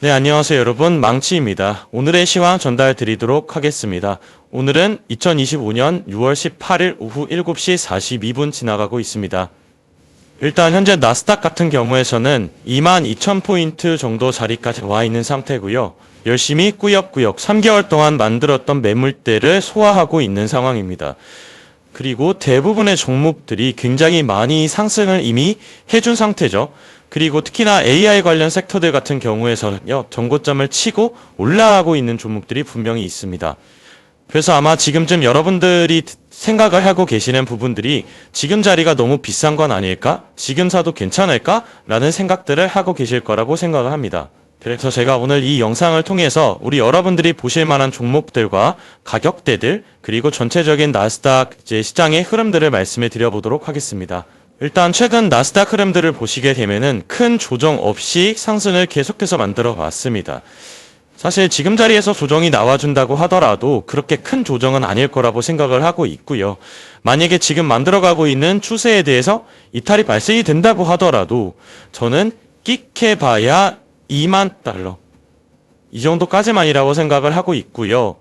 네, 안녕하세요 여러분. 망치입니다. 오늘의 시황 전달 드리도록 하겠습니다. 오늘은 2025년 6월 18일 오후 7시 42분 지나가고 있습니다. 일단 현재 나스닥 같은 경우에서는 22,000포인트 정도 자리까지 와 있는 상태고요. 열심히 꾸역꾸역 3개월 동안 만들었던 매물대를 소화하고 있는 상황입니다. 그리고 대부분의 종목들이 굉장히 많이 상승을 이미 해준 상태죠. 그리고 특히나 AI 관련 섹터들 같은 경우에서는요, 전고점을 치고 올라가고 있는 종목들이 분명히 있습니다. 그래서 아마 지금쯤 여러분들이 생각을 하고 계시는 부분들이 지금 자리가 너무 비싼 건 아닐까? 지금 사도 괜찮을까? 라는 생각들을 하고 계실 거라고 생각을 합니다. 그래서 제가 오늘 이 영상을 통해서 우리 여러분들이 보실 만한 종목들과 가격대들, 그리고 전체적인 나스닥 시장의 흐름들을 말씀해 드려보도록 하겠습니다. 일단 최근 나스닥 흐름들을 보시게 되면은 큰 조정 없이 상승을 계속해서 만들어 왔습니다. 사실 지금 자리에서 조정이 나와준다고 하더라도 그렇게 큰 조정은 아닐 거라고 생각을 하고 있고요. 만약에 지금 만들어가고 있는 추세에 대해서 이탈이 발생이 된다고 하더라도 저는 끽해봐야 2만 달러 이 정도까지만이라고 생각을 하고 있고요.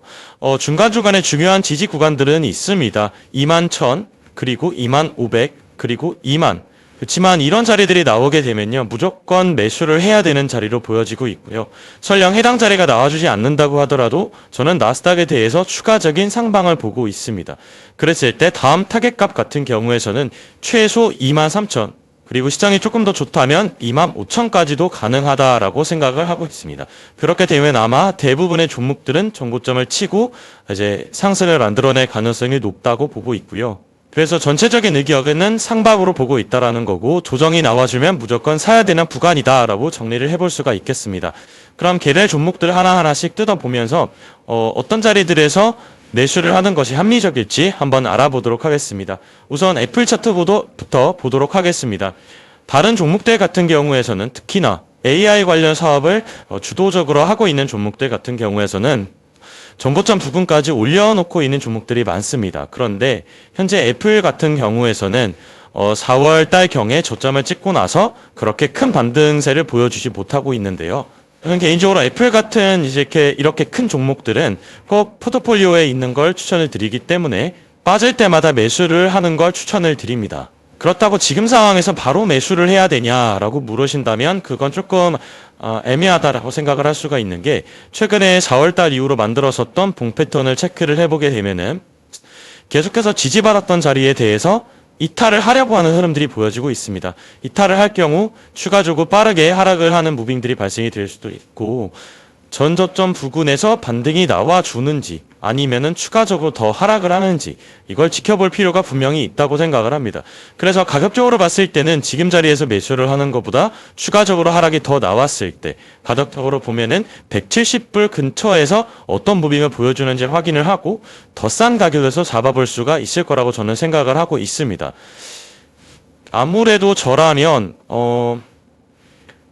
중간중간에 중요한 지지 구간들은 있습니다. 2만 1000 그리고 2만 500 그리고 2만. 그렇지만 이런 자리들이 나오게 되면요, 무조건 매수를 해야 되는 자리로 보여지고 있고요. 설령 해당 자리가 나와주지 않는다고 하더라도 저는 나스닥에 대해서 추가적인 상방을 보고 있습니다. 그랬을 때 다음 타겟값 같은 경우에서는 최소 23,000 그리고 시장이 조금 더 좋다면 25,000까지도 가능하다라고 생각을 하고 있습니다. 그렇게 되면 아마 대부분의 종목들은 전고점을 치고 이제 상승을 만들어낼 가능성이 높다고 보고 있고요. 그래서 전체적인 의견은 상방으로 보고 있다라는 거고, 조정이 나와주면 무조건 사야 되는 구간이다라고 정리를 해볼 수가 있겠습니다. 그럼 개별 종목들 하나하나씩 뜯어보면서 어떤 자리들에서 매수를 하는 것이 합리적일지 한번 알아보도록 하겠습니다. 우선 애플 차트부터 보도록 하겠습니다. 다른 종목들 같은 경우에서는 특히나 AI 관련 사업을 주도적으로 하고 있는 종목들 같은 경우에서는 전고점 부근까지 올려놓고 있는 종목들이 많습니다. 그런데 현재 애플 같은 경우에서는 4월 달경에 저점을 찍고 나서 그렇게 큰 반등세를 보여주지 못하고 있는데요. 저는 개인적으로 애플 같은 이렇게 큰 종목들은 꼭 포트폴리오에 있는 걸 추천을 드리기 때문에 빠질 때마다 매수를 하는 걸 추천을 드립니다. 그렇다고 지금 상황에서 바로 매수를 해야 되냐라고 물으신다면 그건 조금 애매하다라고 생각을 할 수가 있는 게, 최근에 4월달 이후로 만들었었던 봉 패턴을 체크를 해보게 되면은 계속해서 지지받았던 자리에 대해서 이탈을 하려고 하는 흐름들이 보여지고 있습니다. 이탈을 할 경우 추가적으로 빠르게 하락을 하는 무빙들이 발생이 될 수도 있고, 전저점 부근에서 반등이 나와주는지 아니면은 추가적으로 더 하락을 하는지 이걸 지켜볼 필요가 분명히 있다고 생각을 합니다. 그래서 가격적으로 봤을 때는 지금 자리에서 매수를 하는 것보다 추가적으로 하락이 더 나왔을 때 가격적으로 보면은 170불 근처에서 어떤 무빙을 보여주는지 확인을 하고 더 싼 가격에서 잡아볼 수가 있을 거라고 저는 생각을 하고 있습니다. 아무래도 저라면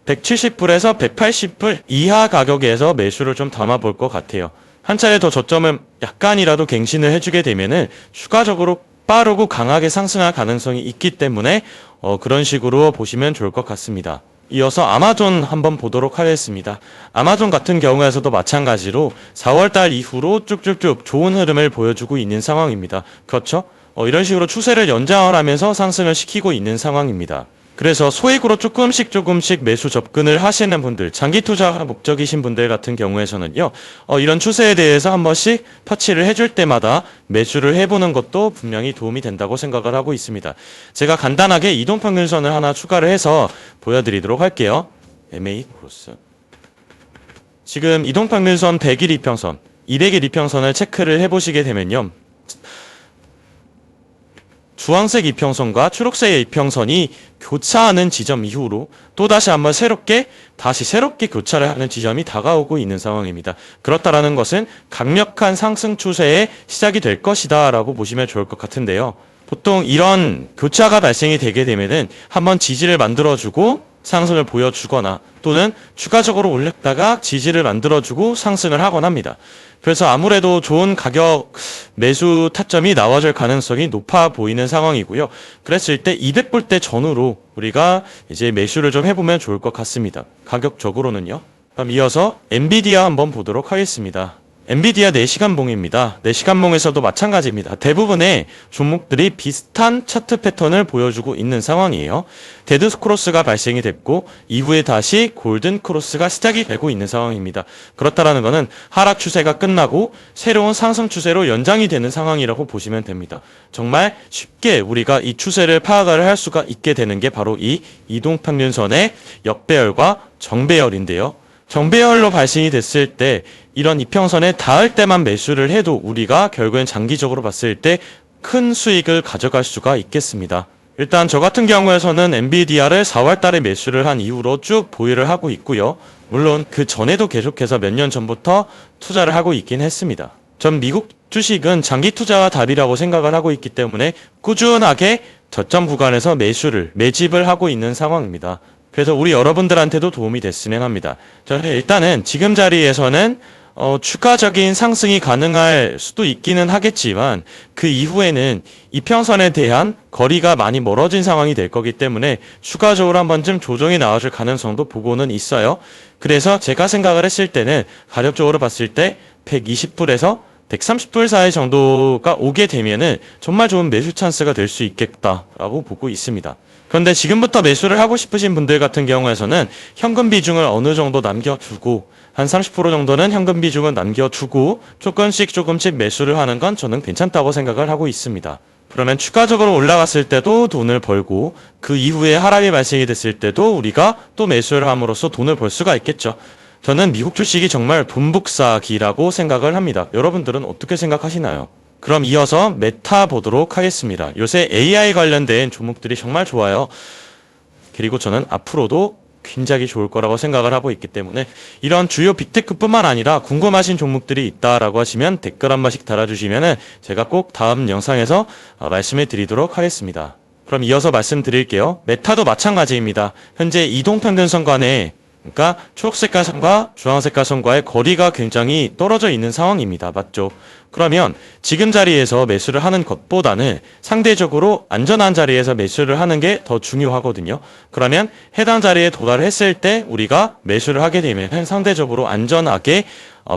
170불에서 180불 이하 가격에서 매수를 좀 담아볼 것 같아요. 한 차례 더 저점을 약간이라도 갱신을 해주게 되면은 추가적으로 빠르고 강하게 상승할 가능성이 있기 때문에 그런 식으로 보시면 좋을 것 같습니다. 이어서 아마존 한번 보도록 하겠습니다. 아마존 같은 경우에서도 마찬가지로 4월달 이후로 쭉쭉쭉 좋은 흐름을 보여주고 있는 상황입니다. 그렇죠? 이런 식으로 추세를 연장을 하면서 상승을 시키고 있는 상황입니다. 그래서 소액으로 조금씩 매수 접근을 하시는 분들, 장기 투자 목적이신 분들 같은 경우에서는요, 이런 추세에 대해서 한 번씩 터치를 해줄 때마다 매수를 해보는 것도 분명히 도움이 된다고 생각을 하고 있습니다. 제가 간단하게 이동평균선을 하나 추가를 해서 보여드리도록 할게요. MA 크로스. 지금 이동평균선 100일 이평선, 200일 이평선을 체크를 해보시게 되면요, 주황색 이평선과 초록색의 이평선이 교차하는 지점 이후로 또다시 한번 새롭게 교차를 하는 지점이 다가오고 있는 상황입니다. 그렇다라는 것은 강력한 상승 추세의 시작이 될 것이다 라고 보시면 좋을 것 같은데요. 보통 이런 교차가 발생이 되게 되면은 한번 지지를 만들어주고 상승을 보여주거나 또는 추가적으로 올렸다가 지지를 만들어주고 상승을 하거나 합니다. 그래서 아무래도 좋은 가격 매수 타점이 나와줄 가능성이 높아 보이는 상황이고요. 그랬을 때 200불대 전후로 우리가 이제 매수를 좀 해보면 좋을 것 같습니다. 가격적으로는요. 그럼 이어서 엔비디아 한번 보도록 하겠습니다. 엔비디아 4시간봉입니다. 4시간봉에서도 마찬가지입니다. 대부분의 종목들이 비슷한 차트 패턴을 보여주고 있는 상황이에요. 데드 크로스가 발생이 됐고 이후에 다시 골든 크로스가 시작이 되고 있는 상황입니다. 그렇다라는 것은 하락 추세가 끝나고 새로운 상승 추세로 연장이 되는 상황이라고 보시면 됩니다. 정말 쉽게 우리가 이 추세를 파악을 할 수가 있게 되는 게 바로 이 이동평균선의 역배열과 정배열인데요. 정배열로 발생이 됐을 때 이런 이평선에 닿을 때만 매수를 해도 우리가 결국엔 장기적으로 봤을 때 큰 수익을 가져갈 수가 있겠습니다. 일단 저 같은 경우에서는 엔비디아를 4월 달에 매수를 한 이후로 쭉 보유를 하고 있고요. 물론 그 전에도 계속해서 몇 년 전부터 투자를 하고 있긴 했습니다. 전 미국 주식은 장기 투자와 답이라고 생각을 하고 있기 때문에 꾸준하게 저점 구간에서 매집을 하고 있는 상황입니다. 그래서 우리 여러분들한테도 도움이 됐으면 합니다. 일단은 지금 자리에서는 추가적인 상승이 가능할 수도 있기는 하겠지만 그 이후에는 이평선에 대한 거리가 많이 멀어진 상황이 될 거기 때문에 추가적으로 한 번쯤 조정이 나와줄 가능성도 보고는 있어요. 그래서 제가 생각을 했을 때는 가격적으로 봤을 때 120불에서 130불 사이 정도가 오게 되면은 정말 좋은 매수 찬스가 될 수 있겠다라고 보고 있습니다. 그런데 지금부터 매수를 하고 싶으신 분들 같은 경우에서는 현금 비중을 어느 정도 남겨두고 한 30% 정도는 현금 비중을 남겨두고 조금씩 매수를 하는 건 저는 괜찮다고 생각을 하고 있습니다. 그러면 추가적으로 올라갔을 때도 돈을 벌고 그 이후에 하락이 발생이 됐을 때도 우리가 또 매수를 함으로써 돈을 벌 수가 있겠죠. 저는 미국 주식이 정말 분북사기라고 생각을 합니다. 여러분들은 어떻게 생각하시나요? 그럼 이어서 메타 보도록 하겠습니다. 요새 AI 관련된 종목들이 정말 좋아요. 그리고 저는 앞으로도 굉장히 좋을 거라고 생각을 하고 있기 때문에 이런 주요 빅테크뿐만 아니라 궁금하신 종목들이 있다라고 하시면 댓글 한 번씩 달아주시면 제가 꼭 다음 영상에서 말씀해 드리도록 하겠습니다. 그럼 이어서 말씀드릴게요. 메타도 마찬가지입니다. 현재 이동평균선 간에 그러니까 초록색깔 선과 주황색깔 선과의 거리가 굉장히 떨어져 있는 상황입니다. 맞죠? 그러면 지금 자리에서 매수를 하는 것보다는 상대적으로 안전한 자리에서 매수를 하는 게 더 중요하거든요. 그러면 해당 자리에 도달했을 때 우리가 매수를 하게 되면 상대적으로 안전하게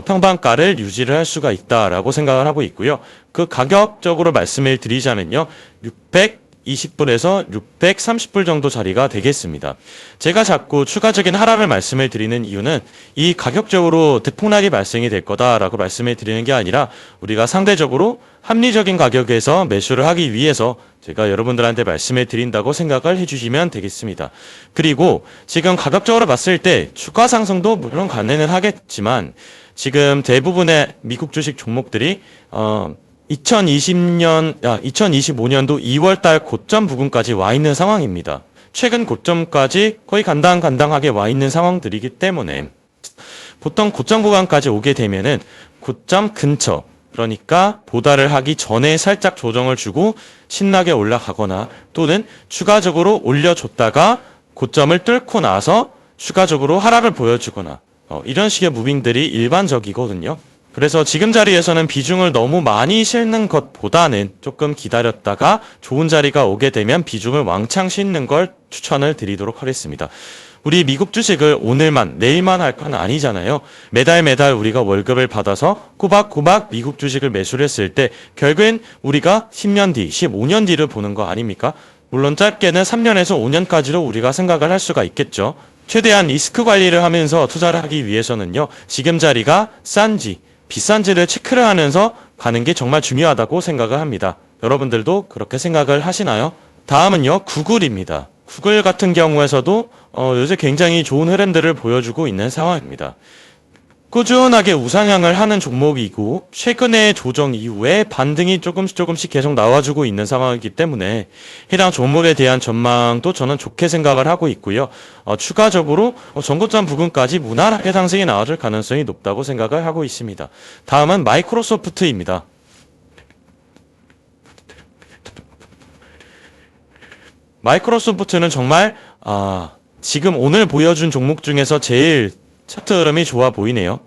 평반가를 유지를 할 수가 있다라고 생각을 하고 있고요. 그 가격적으로 말씀을 드리자면요. 620불에서 630불 정도 자리가 되겠습니다. 제가 자꾸 추가적인 하락을 말씀을 드리는 이유는 이 가격적으로 대폭락이 발생이 될 거다라고 말씀을 드리는 게 아니라 우리가 상대적으로 합리적인 가격에서 매수를 하기 위해서 제가 여러분들한테 말씀을 드린다고 생각을 해주시면 되겠습니다. 그리고 지금 가격적으로 봤을 때 추가 상승도 물론 가능은 하겠지만 지금 대부분의 미국 주식 종목들이 2025년도 2월달 고점 부근까지 와 있는 상황입니다. 최근 고점까지 거의 간당간당하게 와 있는 상황들이기 때문에 보통 고점 구간까지 오게 되면은 고점 근처, 그러니까 보다를 하기 전에 살짝 조정을 주고 신나게 올라가거나 또는 추가적으로 올려줬다가 고점을 뚫고 나서 추가적으로 하락을 보여주거나 이런 식의 무빙들이 일반적이거든요. 그래서 지금 자리에서는 비중을 너무 많이 실는 것보다는 조금 기다렸다가 좋은 자리가 오게 되면 비중을 왕창 싣는 걸 추천을 드리도록 하겠습니다. 우리 미국 주식을 오늘만 내일만 할 건 아니잖아요. 매달 우리가 월급을 받아서 꼬박꼬박 미국 주식을 매수를 했을 때 결국엔 우리가 10년 뒤, 15년 뒤를 보는 거 아닙니까? 물론 짧게는 3년에서 5년까지로 우리가 생각을 할 수가 있겠죠. 최대한 리스크 관리를 하면서 투자를 하기 위해서는요. 지금 자리가 싼지 비싼지를 체크를 하면서 가는 게 정말 중요하다고 생각을 합니다. 여러분들도 그렇게 생각을 하시나요? 다음은요, 구글입니다. 구글 같은 경우에서도 요새 굉장히 좋은 흐름들을 보여주고 있는 상황입니다. 꾸준하게 우상향을 하는 종목이고 최근의 조정 이후에 반등이 조금씩 계속 나와주고 있는 상황이기 때문에 해당 종목에 대한 전망도 저는 좋게 생각을 하고 있고요. 추가적으로 전고점 부근까지 무난하게 상승이 나와줄 가능성이 높다고 생각을 하고 있습니다. 다음은 마이크로소프트입니다. 마이크로소프트는 정말 지금 오늘 보여준 종목 중에서 제일 차트 흐름이 좋아 보이네요.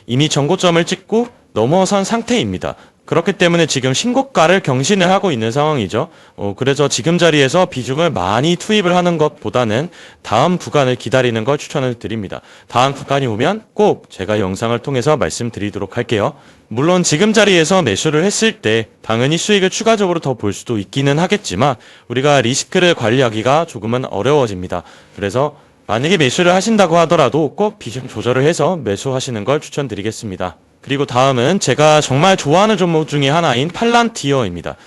이미 전고점을 찍고 넘어선 상태입니다. 그렇기 때문에 지금 신고가를 경신을 하고 있는 상황이죠. 그래서 지금 자리에서 비중을 많이 투입을 하는 것보다는 다음 구간을 기다리는 걸 추천을 드립니다. 다음 구간이 오면 꼭 제가 영상을 통해서 말씀드리도록 할게요. 물론 지금 자리에서 매수를 했을 때 당연히 수익을 추가적으로 더 볼 수도 있기는 하겠지만 우리가 리스크를 관리하기가 조금은 어려워집니다. 그래서 만약에 매수를 하신다고 하더라도 꼭 비중 조절을 해서 매수하시는 걸 추천드리겠습니다. 그리고 다음은 제가 정말 좋아하는 종목 중에 하나인 팔란티어입니다.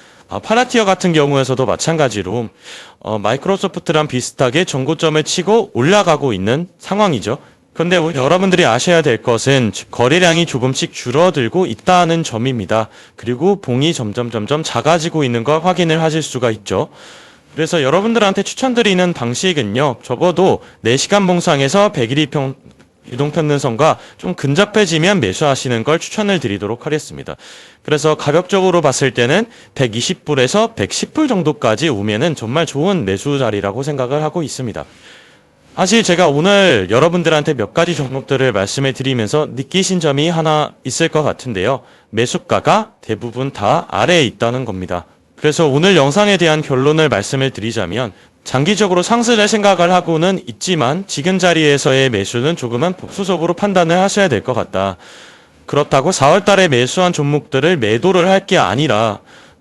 팔란티어 같은 경우에서도 마찬가지로 마이크로소프트랑 비슷하게 전고점을 치고 올라가고 있는 상황이죠. 그런데 여러분들이 아셔야 될 것은 거래량이 조금씩 줄어들고 있다는 점입니다. 그리고 봉이 점점 작아지고 있는 걸 확인을 하실 수가 있죠. 그래서 여러분들한테 추천드리는 방식은요. 적어도 4시간 봉상에서 100일 이동평균선과 좀 근접해지면 매수하시는 걸 추천을 드리도록 하겠습니다. 그래서 가격적으로 봤을 때는 120불에서 110불 정도까지 오면은 정말 좋은 매수 자리라고 생각을 하고 있습니다. 사실 제가 오늘 여러분들한테 몇 가지 종목들을 말씀을 드리면서 느끼신 점이 하나 있을 것 같은데요. 매수가가 대부분 다 아래에 있다는 겁니다. 그래서 오늘 영상에 대한 결론을 말씀을 드리자면 장기적으로 상승을 생각을 하고는 있지만 지금 자리에서의 매수는 조금은 보수적으로 판단을 하셔야 될 것 같다. 그렇다고 4월 달에 매수한 종목들을 매도를 할 게 아니라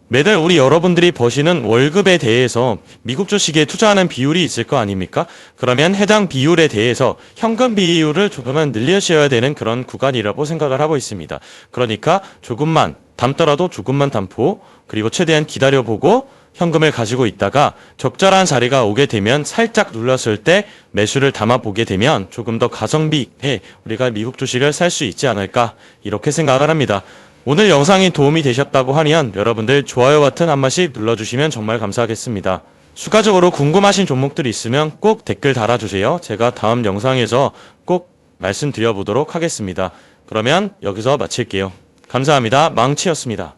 매달 우리 여러분들이 버시는 월급에 대해서 미국 주식에 투자하는 비율이 있을 거 아닙니까? 그러면 해당 비율에 대해서 현금 비율을 조금만 늘리셔야 되는 그런 구간이라고 생각을 하고 있습니다. 그러니까 조금만 담더라도 조금만 담고 그리고 최대한 기다려보고 현금을 가지고 있다가 적절한 자리가 오게 되면 살짝 눌렀을 때 매수를 담아보게 되면 조금 더 가성비에 우리가 미국 주식을 살 수 있지 않을까 이렇게 생각을 합니다. 오늘 영상이 도움이 되셨다고 하면 여러분들 좋아요 버튼 한 번씩 눌러주시면 정말 감사하겠습니다. 추가적으로 궁금하신 종목들이 있으면 꼭 댓글 달아주세요. 제가 다음 영상에서 꼭 말씀드려보도록 하겠습니다. 그러면 여기서 마칠게요. 감사합니다. 망치였습니다.